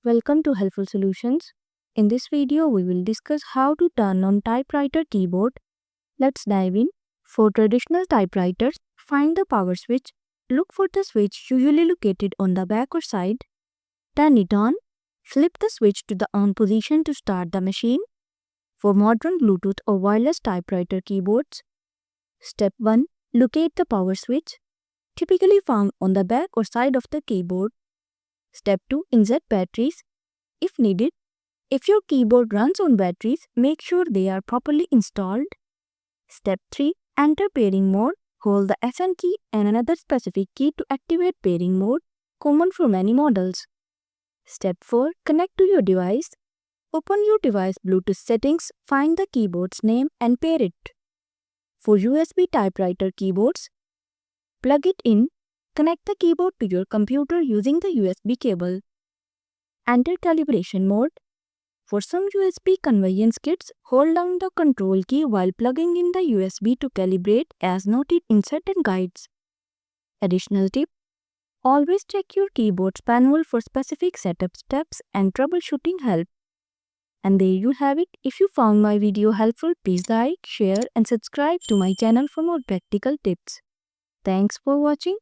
Welcome to Helpful Solutions. In this video, we will discuss how to turn on typewriter keyboard. Let's dive in. For traditional typewriters, find the power switch. Look for the switch usually located on the back or side. Turn it on. Flip the switch to the on position to start the machine. For modern Bluetooth or wireless typewriter keyboards, Step 1. Locate the power switch, typically found on the back or side of the keyboard. Step 2. Insert batteries if needed. If your keyboard runs on batteries, make sure they are properly installed. Step 3. Enter pairing mode. Hold the SN key and another specific key to activate pairing mode, common for many models. Step 4. Connect to your device. Open your device Bluetooth settings, find the keyboard's name and pair it. For USB typewriter keyboards, plug it in. Connect the keyboard to your computer using the USB cable. Enter calibration mode. For some USB convenience kits, hold down the control key while plugging in the USB to calibrate as noted in certain guides. Additional tip: always check your keyboard's manual for specific setup steps and troubleshooting help. And there you have it. If you found my video helpful, please like, share and subscribe to my channel for more practical tips. Thanks for watching.